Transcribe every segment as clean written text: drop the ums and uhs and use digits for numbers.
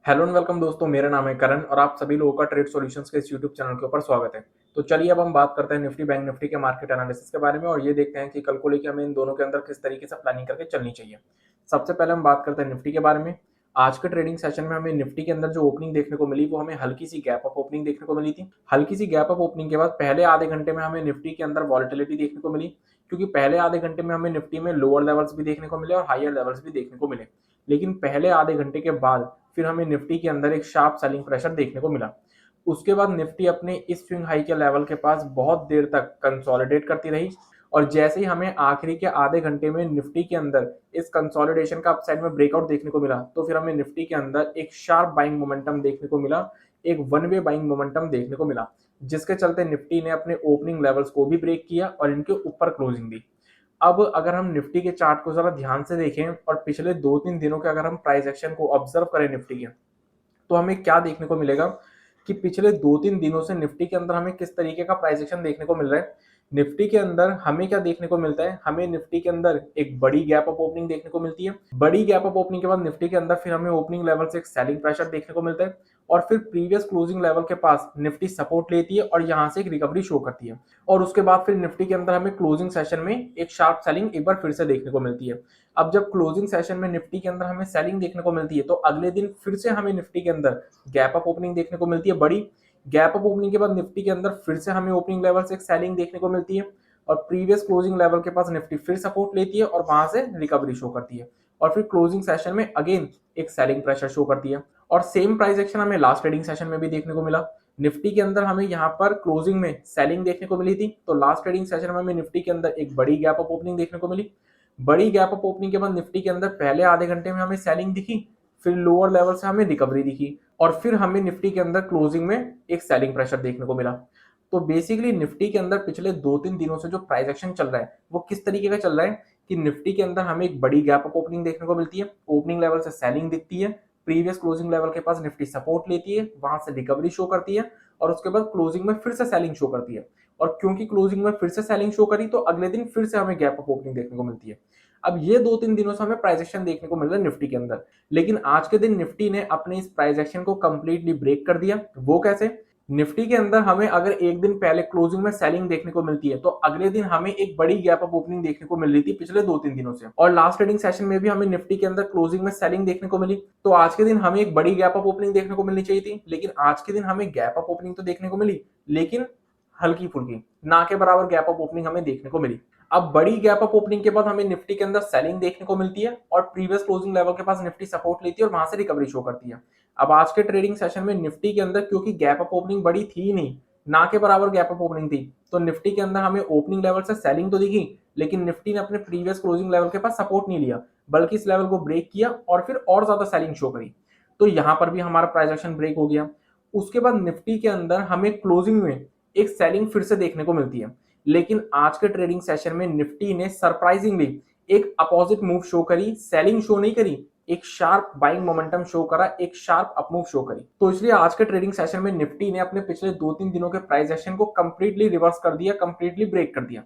Hello and welcome दोस्तों, मेरा नाम है करण और आप सभी लोगों का ट्रेड सॉल्यूशंस के इस यूट्यूब चैनल के ऊपर स्वागत है। तो चलिए अब हम बात करते हैं निफ्टी बैंक निफ्टी के मार्केट एनालिसिस के बारे में और ये देखते हैं कि कल को लेकर हमें इन दोनों के अंदर किस तरीके से प्लानिंग करके चलनी चाहिए। सबसे पहले हम बात करते हैं निफ्टी के बारे में। आज के ट्रेडिंग सेशन में हमें निफ्टी के अंदर जो ओपनिंग देखने को मिली वो हमें हल्की सी गैप अप ओपनिंग देखने को मिली थी। हल्की सी गैप अप ओपनिंग के बाद पहले आधे घंटे में हमें निफ्टी के अंदर वॉलेटिलिटी देखने को मिली, क्योंकि पहले आधे घंटे में हमें निफ्टी में लोअर लेवल्स भी देखने को मिले और हायर लेवल्स भी देखने को मिले। लेकिन पहले आधे घंटे के बाद फिर हमें निफ्टी के अंदर एक शार्प सेलिंग प्रेशर देखने को मिला। उसके बाद निफ्टी अपने इस स्विंग हाई के लेवल के पास बहुत देर तक कंसोलिडेट करती रही और जैसे ही हमें आखिरी के आधे घंटे में निफ्टी के अंदर इस कंसोलिडेशन का अपसाइड में ब्रेकआउट देखने को मिला, तो फिर हमें निफ्टी के अंदर एक शार्प बाइंग मोमेंटम देखने को मिला, एक वन वे बाइंग मोमेंटम देखने को मिला, जिसके चलते निफ्टी ने अपने ओपनिंग लेवल्स को भी ब्रेक किया और इनके ऊपर क्लोजिंग दी। अब अगर हम निफ्टी के चार्ट को जरा ध्यान से देखें और पिछले 2-3 दिनों के अगर हम प्राइस एक्शन को ऑब्जर्व करें निफ्टी के, तो हमें क्या देखने को मिलेगा कि पिछले 2-3 दिनों से निफ्टी के अंदर हमें किस तरीके का प्राइस एक्शन देखने को मिल रहा है। निफ्टी के अंदर हमें क्या देखने को मिलता है, हमें निफ्टी के अंदर एक बड़ी गैप अप ओपनिंग देखने को मिलती है। बड़ी गैप अप ओपनिंग के बाद निफ्टी के अंदर फिर हमें ओपनिंग लेवल से एक सेलिंग प्रेशर देखने को मिलता है और फिर प्रीवियस क्लोजिंग लेवल के पास निफ्टी सपोर्ट लेती है और यहां से एक रिकवरी शो करती है और उसके बाद फिर निफ्टी के अंदर हमें क्लोजिंग सेशन में एक शार्प सेलिंग एक बार फिर से देखने को मिलती है। अब जब क्लोजिंग सेशन में निफ्टी के अंदर हमें सेलिंग देखने को मिलती है, तो अगले दिन फिर से हमें निफ्टी के अंदर गैप अप ओपनिंग देखने को मिलती है। बड़ी गैप अप ओपनिंग के बाद निफ्टी के अंदर फिर से हमें ओपनिंग लेवल से एक सेलिंग देखने को मिलती है और प्रीवियस क्लोजिंग लेवल के पास निफ्टी फिर सपोर्ट लेती है और वहां से रिकवरी शो करती है और फिर क्लोजिंग सेशन में अगेन एक सेलिंग प्रेशर शो करती है। और सेम प्राइस एक्शन हमें लास्ट ट्रेडिंग सेशन में भी देखने को मिला। निफ्टी के अंदर हमें यहाँ पर क्लोजिंग में सेलिंग देखने को मिली थी, तो लास्ट ट्रेडिंग सेशन में हमें निफ्टी के अंदर एक बड़ी गैप अप ओपनिंग देखने को मिली। बड़ी गैप अप ओपनिंग के बाद निफ्टी के अंदर पहले आधे घंटे में हमें सेलिंग दिखी, फिर लोअर लेवल से हमें रिकवरी दिखी और फिर हमें निफ्टी के अंदर क्लोजिंग में एक सेलिंग प्रेशर देखने को मिला। तो बेसिकली निफ्टी के अंदर पिछले 2-3 दिनों से जो प्राइस एक्शन चल रहा है वो किस तरीके का चल रहा है कि निफ्टी के अंदर हमें एक बड़ी गैप अप ओपनिंग देखने को मिलती है, ओपनिंग लेवल से सेलिंग दिखती है, प्रीवियस क्लोजिंग लेवल के पास निफ्टी सपोर्ट लेती है, वहां से रिकवरी शो करती है और उसके बाद क्लोजिंग में फिर से सेलिंग शो करती है और क्योंकि क्लोजिंग में फिर से सेलिंग शो करी तो अगले दिन फिर से हमें गैप अप ओपनिंग देखने को मिलती है। अब ये 2-3 दिनों से हमें प्राइस एक्शन देखने को मिल रहा है निफ्टी के अंदर, लेकिन आज के दिन निफ्टी ने अपने इस प्राइस एक्शन को कंप्लीटली ब्रेक कर दिया। वो कैसे? निफ्टी के अंदर हमें अगर एक दिन पहले क्लोजिंग में सेलिंग देखने को मिलती है, तो अगले दिन हमें एक बड़ी गैप अप ओपनिंग देखने को मिल रही थी पिछले 2-3 दिनों से और लास्ट ट्रेडिंग सेशन में भी हमें निफ्टी के अंदर क्लोजिंग में सेलिंग देखने को मिली। तो आज के दिन हमें एक बड़ी गैप अप ओपनिंग देखने को मिलनी चाहिए थी, लेकिन आज के दिन हमें गैप अप ओपनिंग तो देखने को मिली, लेकिन हल्की फुल्की, ना के बराबर गैप अप ओपनिंग हमें देखने को मिली। अब बड़ी गैप अप ओपनिंग के बाद हमें निफ्टी के अंदर सेलिंग देखने को मिलती है और प्रीवियस क्लोजिंग लेवल के पास निफ्टी सपोर्ट लेती है और वहां से रिकवरी शो करती है। अब आज के ट्रेडिंग सेशन में निफ्टी के अंदर क्योंकि गैप अप ओपनिंग बड़ी थी नहीं, ना के बराबर गैप अप ओपनिंग थी, तो निफ्टी के अंदर हमें ओपनिंग लेवल से सेलिंग तो दिखी, लेकिन निफ्टी ने अपने प्रीवियस क्लोजिंग लेवल के पास सपोर्ट नहीं लिया, बल्कि इस लेवल को ब्रेक किया और फिर और ज्यादा सेलिंग शो करी। तो यहां पर भी हमारा प्राइस एक्शन ब्रेक हो गया। उसके बाद निफ्टी के अंदर हमें क्लोजिंग में एक सेलिंग फिर से देखने को मिलती है, लेकिन आज के ट्रेडिंग सेशन में निफ्टी ने सरप्राइजिंगली एक अपोजिट मूव शो करी, सेलिंग शो नहीं करी, एक शार्प बाइंग मोमेंटम शो करा, एक शार्प अपमूव शो करी। तो इसलिए आज के ट्रेडिंग सेशन में निफ्टी ने अपने पिछले 2-3 दिनों के प्राइस एक्शन को कंप्लीटली रिवर्स कर दिया, कंप्लीटली ब्रेक कर दिया।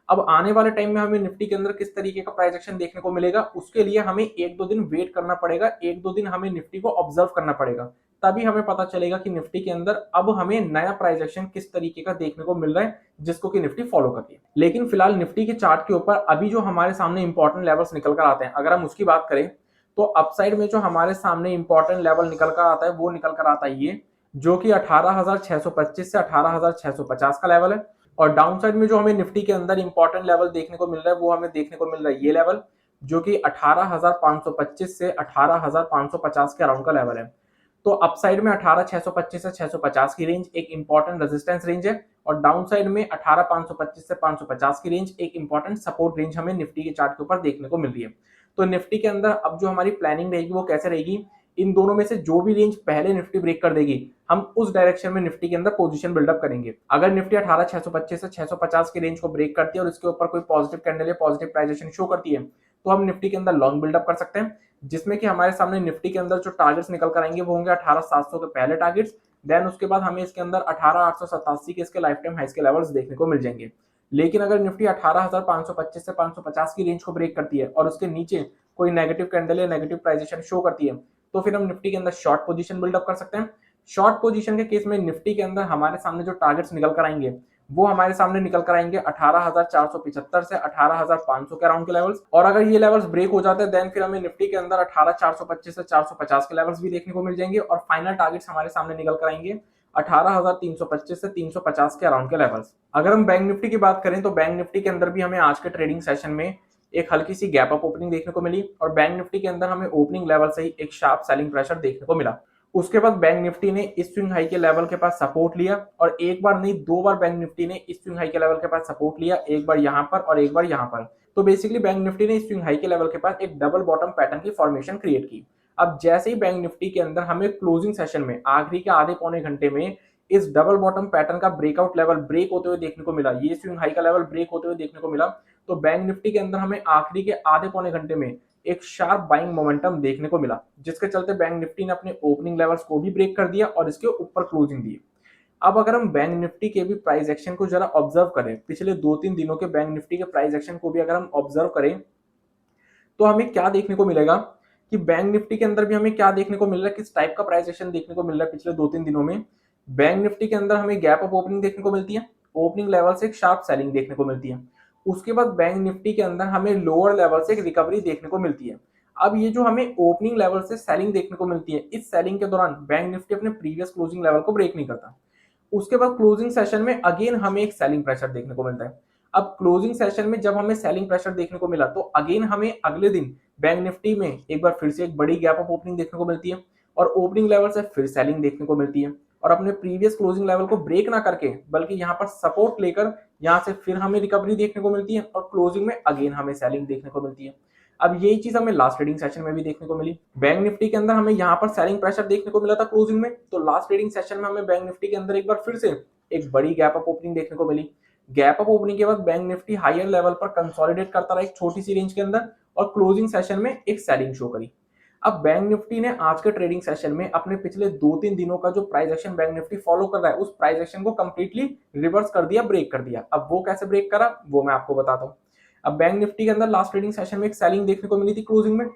अब आने वाले टाइम में हमें निफ्टी के अंदर किस तरीके का प्राइस एक्शन देखने को मिलेगा, उसके लिए हमें 1-2 दिन वेट करना पड़ेगा, 1-2 दिन हमें निफ्टी को ऑब्जर्व करना पड़ेगा, तभी हमें पता चलेगा कि निफ्टी के अंदर अब हमें नया प्राइस एक्शन किस तरीके का देखने को मिल रहा है, जिसको कि निफ्टी फॉलो करती है। लेकिन फिलहाल निफ्टी के चार्ट के ऊपर अभी जो हमारे सामने इंपॉर्टेंट लेवल्स निकल कर आते हैं, अगर हम उसकी बात करें, तो अपसाइड में जो हमारे सामने इंपॉर्टेंट लेवल निकल कर आता है वो निकल कर आता है ये, जो कि 18,625 से 18,650 का लेवल है। और डाउन साइड में जो हमें निफ्टी के अंदर इंपॉर्टेंट लेवल देखने को मिल रहा है वो हमें देखने को मिल रहा है ये लेवल, जो कि 18,525 से 18,550 के अराउंड का लेवल है। तो अपसाइड में 18,625 से 650 की रेंज एक इंपॉर्टेंट रेजिस्टेंस रेंज है और डाउन साइड में 18,525 से 550 की रेंज एक इंपॉर्टेंट सपोर्ट रेंज हमें निफ्टी के चार्ट के ऊपर देखने को मिल रही है। तो निफ्टी के अंदर अब जो हमारी प्लानिंग रहेगी वो कैसे रहेगी, इन दोनों में से जो भी रेंज पहले निफ्टी ब्रेक कर देगी हम उस डायरेक्शन में निफ्टी के अंदर पोजीशन बिल्डअप करेंगे। अगर निफ्टी 18,625 से 650 की रेंज को ब्रेक करती है और इसके ऊपर कोई पॉजिटिव कैंडल या पॉजिटिव प्राइजेशन शो करती है, तो हम निफ्टी के अंदर लॉन्ग बिल्डअप कर सकते हैं, जिसमें कि हमारे सामने निफ्टी के अंदर जो टारगेट्स निकल कर आएंगे वो होंगे 18,700 के पहले टारगेट्स, देन उसके बाद हमें इसके अंदर 18,887 के इसके लाइफ टाइम हाइस के लेवल्स देखने को मिल जाएंगे। लेकिन अगर निफ्टी 18,525 से 550 की रेंज को ब्रेक करती है और उसके नीचे कोई नेगेटिव कैंडल या नेगेटिव प्राइजेशन शो करती है, तो फिर हम निफ्टी के अंदर शॉर्ट पोजीशन बिल्डअप कर सकते हैं। शॉर्ट पोजीशन के केस में निफ्टी के अंदर हमारे सामने जो टारगेट्स निकल कर आएंगे वो हमारे सामने निकल कर आएंगे 18,475 से 18,500 के अराउंड के लेवल्स, और अगर ये लेवल्स ब्रेक हो जाते हैं देन फिर हमें निफ्टी के अंदर 18,425 से 450 के लेवल्स भी देखने को मिल जाएंगे, और फाइनल टारगेट्स हमारे सामने निकल कर आएंगे 18,325 से 350 के अराउंड के लेवल्स। अगर हम बैंक निफ्टी की बात करें तो बैंक निफ्टी के अंदर भी हमें आज के ट्रेडिंग सेशन में एक हल्की सी गैप अप ओपनिंग देखने को मिली, और बैंक निफ्टी के अंदर हमें ओपनिंग लेवल से ही एक शार्प सेलिंग प्रेशर देखने को मिला। उसके बाद बैंक निफ्टी ने इस स्विंग हाई के लेवल के पास सपोर्ट लिया, और एक बार नहीं दो बार बैंक निफ्टी ने इस स्विंग हाई के लेवल के पास सपोर्ट लिया, एक बार यहां पर और एक बार यहां पर। तो बेसिकली बैंक निफ्टी ने इस स्विंग हाई के लेवल के पास एक डबल बॉटम पैटर्न की फॉर्मेशन क्रिएट की। अब जैसे ही बैंक निफ्टी के अंदर हमें क्लोजिंग सेशन में आखिरी के आधे पौने घंटे में इस डबल बॉटम पैटर्न का ब्रेकआउट लेवल ब्रेक होते हुए देखने को मिला, ये स्विंग हाई का लेवल ब्रेक होते हुए देखने को मिला, तो बैंक निफ्टी के अंदर हमें आखिरी के आधे पौने घंटे में एक शार्प बाइंग मोमेंटम देखने को मिला, जिसके चलते बैंक निफ्टी ने अपने ओपनिंग लेवल्स को भी ब्रेक कर दिया और इसके ऊपर क्लोजिंग दी। अब अगर हम बैंक निफ्टी के भी प्राइस एक्शन को जरा ऑब्जर्व करें, पिछले 2-3 दिनों के बैंक निफ्टी के प्राइस एक्शन को भी अगर हम ऑब्जर्व करें तो हमें क्या देखने को मिलेगा कि बैंक निफ्टी के अंदर भी हमें क्या देखने को मिल रहा है, किस टाइप का प्राइस एक्शन देखने को मिल रहा है। पिछले 2-3 दिनों में बैंक निफ्टी के अंदर हमें गैप अप ओपनिंग देखने को मिलती है, ओपनिंग लेवल से एक शार्प सेलिंग देखने को मिलती है। उसके बाद बैंक निफ्टी के अंदर हमें लोअर लेवल से एक रिकवरी देखने को मिलती है। अब ये जो हमें ओपनिंग लेवल से सेलिंग देखने को मिलती है, इस सेलिंग के दौरान बैंक निफ्टी अपने प्रीवियस क्लोजिंग लेवल को ब्रेक नहीं करता। उसके बाद क्लोजिंग सेशन में अगेन हमें एक सेलिंग प्रेशर देखने को मिलता है। अब क्लोजिंग सेशन में जब हमें सेलिंग प्रेशर देखने को मिला तो अगेन हमें अगले दिन बैंक निफ्टी में एक बार फिर से एक बड़ी गैप अप ओपनिंग देखने को मिलती है, और ओपनिंग लेवल से फिर सेलिंग देखने को मिलती है, और अपने प्रीवियस क्लोजिंग लेवल को ब्रेक ना करके बल्कि यहाँ पर सपोर्ट लेकर यहाँ से फिर हमें रिकवरी देखने को मिलती है, और क्लोजिंग में अगेन हमें सेलिंग देखने को मिलती है। अब यही चीज हमें लास्ट ट्रेडिंग सेशन में भी देखने को मिली। बैंक निफ्टी के अंदर हमें यहाँ पर सेलिंग प्रेशर देखने को मिला था क्लोजिंग में, तो लास्ट ट्रेडिंग सेशन में हमें बैंक निफ्टी के अंदर एक बार फिर से एक बड़ी गैप अप ओपनिंग देखने को मिली। गैप अप ओपनिंग के बाद बैंक निफ्टी हायर लेवल पर कंसोलिडेट करता रहा एक छोटी सी रेंज के अंदर, और क्लोजिंग सेशन में एक सेलिंग शो करी। अब बैंक निफ्टी ने आज के ट्रेडिंग सेशन में अपने पिछले 2-3 दिनों का जो price action bank Nifty follow कर रहा है उस प्राइस एक्शन को कंप्लीटली रिवर्स कर दिया, ब्रेक कर दिया। अब वो कैसे ब्रेक करा वो मैं आपको बताता हूँ। अब बैंक निफ्टी के अंदर लास्ट ट्रेडिंग सेशन में एक सेलिंग देखने को मिली थी क्लोजिंग में,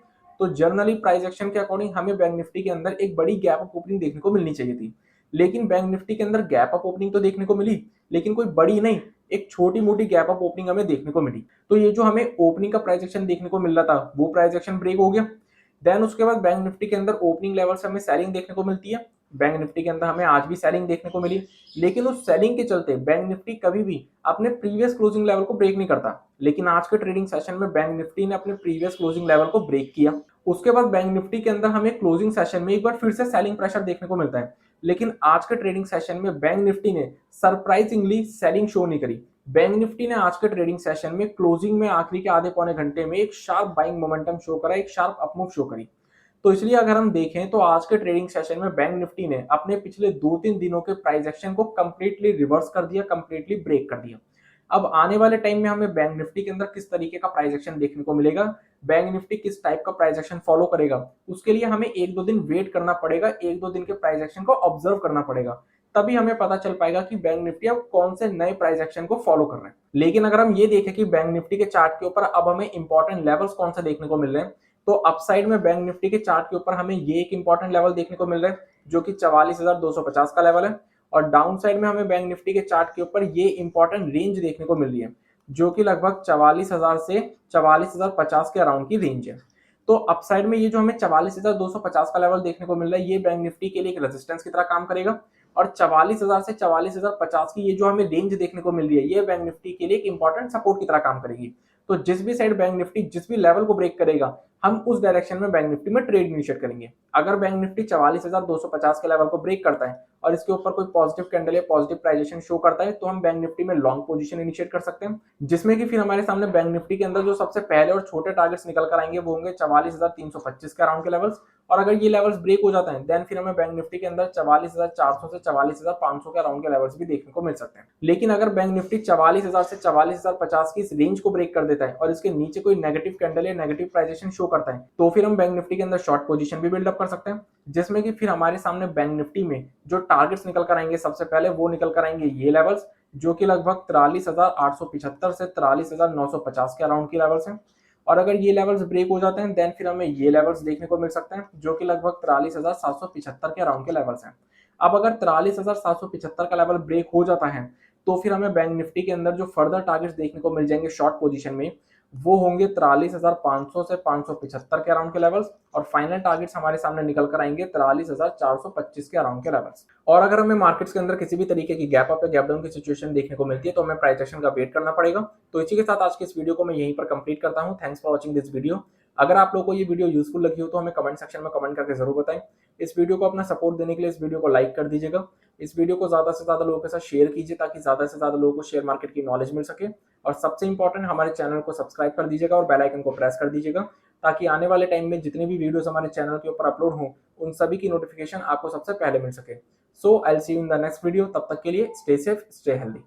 तो जर्नली प्राइस एक्शन के अकॉर्डिंग हमें बैंक निफ्टी के अंदर एक बड़ी गैप अप ओपनिंग देखने को मिलनी चाहिए थी, लेकिन बैंक निफ्टी के अंदर गैप अप ओपनिंग तो देखने को मिली लेकिन कोई बड़ी नहीं, एक छोटी मोटी गैप अप ओपनिंग हमें देखने को मिली। तो ये जो हमें ओपनिंग का प्राइस एक्शन देखने को मिल रहा था वो प्राइस एक्शन ब्रेक हो गया। देन उसके बाद बैंक निफ्टी के अंदर ओपनिंग लेवल से हमें सेलिंग देखने को मिलती है। बैंक निफ्टी के अंदर हमें आज भी सेलिंग देखने को मिली, लेकिन उस सेलिंग के चलते बैंक निफ्टी कभी भी अपने प्रीवियस क्लोजिंग लेवल को ब्रेक नहीं करता, लेकिन आज के ट्रेडिंग सेशन में बैंक निफ्टी ने अपने प्रीवियस क्लोजिंग लेवल को ब्रेक किया। उसके बाद बैंक निफ्टी के अंदर हमें क्लोजिंग सेशन में एक बार फिर से सेलिंग प्रेशर देखने को मिलता है, लेकिन आज के ट्रेडिंग सेशन में बैंक निफ्टी ने सरप्राइजिंगली सेलिंग शो नहीं करी। बैंक निफ्टी ने आज के ट्रेडिंग सेशन में क्लोजिंग में आखिरी के आधे पौने घंटे में एक शार्प बाइंग मोमेंटम शो करा, एक शार्प अपमूव शो करी। तो इसलिए अगर हम देखें तो आज के ट्रेडिंग सेशन में बैंक निफ्टी ने अपने पिछले 2-3 दिनों के प्राइस एक्शन को कंप्लीटली रिवर्स कर दिया, कंप्लीटली ब्रेक कर दिया। अब आने वाले टाइम में हमें बैंक निफ्टी के अंदर किस तरीके का प्राइस एक्शन देखने को मिलेगा, बैंक निफ्टी किस टाइप का प्राइस एक्शन फॉलो करेगा, उसके लिए हमें 1-2 दिन वेट करना पड़ेगा, 1-2 दिन के प्राइस एक्शन को ऑब्जर्व करना पड़ेगा, तभी हमें पता चल पाएगा कि बैंक निफ्टी अब कौन से नए प्राइस एक्शन को फॉलो कर रहे हैं। लेकिन अगर हम ये देखें कि बैंक निफ्टी के चार्ट के ऊपर अब हमें इंपॉर्टेंट लेवल्स कौन से देखने को मिल रहे हैं, तो अपसाइड में बैंक निफ्टी के चार्ट के ऊपर हमें ये एक इंपॉर्टेंट लेवल देखने को मिल रहा है जो कि 44,250 का लेवल है, और डाउन साइड में हमें बैंक निफ्टी के चार्ट के ऊपर ये इंपॉर्टेंट रेंज देखने को मिल रही है जो कि लगभग 44,000 से 44,050 के अराउंड की रेंज है। तो अपसाइड में ये जो हमें 44,250 का लेवल देखने को मिल रहा है ये बैंक निफ्टी के लिए एक रेजिस्टेंस की तरह काम करेगा, और 44,000 से 44,050 की ये जो हमें रेंज देखने को मिल रही है ये बैंक निफ्टी के लिए एक इंपॉर्टेंट सपोर्ट की तरह काम करेगी। तो जिस भी साइड बैंक निफ्टी जिस भी लेवल को ब्रेक करेगा हम उस डायरेक्शन में बैंक निफ्टी में ट्रेड इनिशिएट करेंगे। अगर बैंक निफ्टी 44,250 के लेवल को ब्रेक करता है और इसके ऊपर कोई पॉजिटिव कैंडल या पॉजिटिव प्राइजेशन शो करता है तो हम बैंक निफ्टी में लॉन्ग पोजीशन इनिशिएट कर सकते हैं, जिसमें कि फिर हमारे सामने बैंक निफ्टी के अंदर जो सबसे पहले और छोटे टारगेट्स निकल कर आएंगे वो होंगे 44,325 के अराउंड के लेवल्स, और अगर ये लेवल्स ब्रेक हो जाते हैं देन फिर हमें बैंक निफ्टी के अंदर 44,400 से 44,500 के अराउंड के लेवल्स भी देखने को मिल सकते हैं। लेकिन अगर बैंक निफ्टी 44,000 से 44,050 की इस रेंज को ब्रेक कर देता है और इसके नीचे कोई नेगेटिव कैंडल या नेगेटिव प्राइजेशन शो करता है तो फिर हम बैंक निफ्टी के अंदर शॉर्ट पोजीशन भी बिल्डअप कर सकते हैं, जिसमें कि फिर हमारे सामने बैंक निफ्टी में जो टारगेट्स निकल कर आएंगे सबसे पहले वो निकल कर आएंगे ये लेवल्स जो कि लगभग 43,875 से 43,950 के अराउंड की लेवल्स हैं, और अगर ये लेवल्स ब्रेक हो जाते हैं देन फिर हमें ये लेवल्स देखने को मिल सकते हैं जो कि लगभग 43,775 के अराउंड के लेवल्स हैं। अब अगर 43,775 का लेवल ब्रेक हो जाता है तो फिर हमें बैंक निफ्टी के अंदर जो फर्दर टारगेट्स देखने को मिल जाएंगे शॉर्ट पोजीशन में वो होंगे 43,500 से 575 के अराउंड के लेवल्स, और फाइनल टारगेट्स हमारे सामने निकल कर आएंगे 43,425 के अराउंड के लेवल्स। और अगर हमें मार्केट्स के अंदर किसी भी तरीके की गैप अप या गैप डाउन की सिचुएशन देखने को मिलती है तो हमें प्राइस एक्शन का वेट करना पड़ेगा। तो इसी के साथ आज के इस वीडियो को मैं यहीं पर कंप्लीट करता हूं। Thanks for watching this video. अगर आप लोगों को ये वीडियो यूजफुल लगी हो तो हमें कमेंट सेक्शन में कमेंट करके जरूर बताएं। इस वीडियो को अपना सपोर्ट देने के लिए इस वीडियो को लाइक कर दीजिएगा। इस वीडियो को ज्यादा से ज्यादा लोगों के साथ शेयर कीजिए ताकि ज्यादा से ज्यादा लोगों को शेयर मार्केट की नॉलेज मिल सके। और सबसे इंपॉर्टेंट हमारे चैनल को सब्सक्राइब कर दीजिएगा और बेल आइकन को प्रेस कर दीजिएगा ताकि आने वाले टाइम में जितनी भी वीडियोस हमारे चैनल के ऊपर अपलोड हों उन सभी की नोटिफिकेशन आपको सबसे पहले मिल सके। So I will see you in the next video. तब तक के लिए स्टे सेफ, स्टे हेल्दी।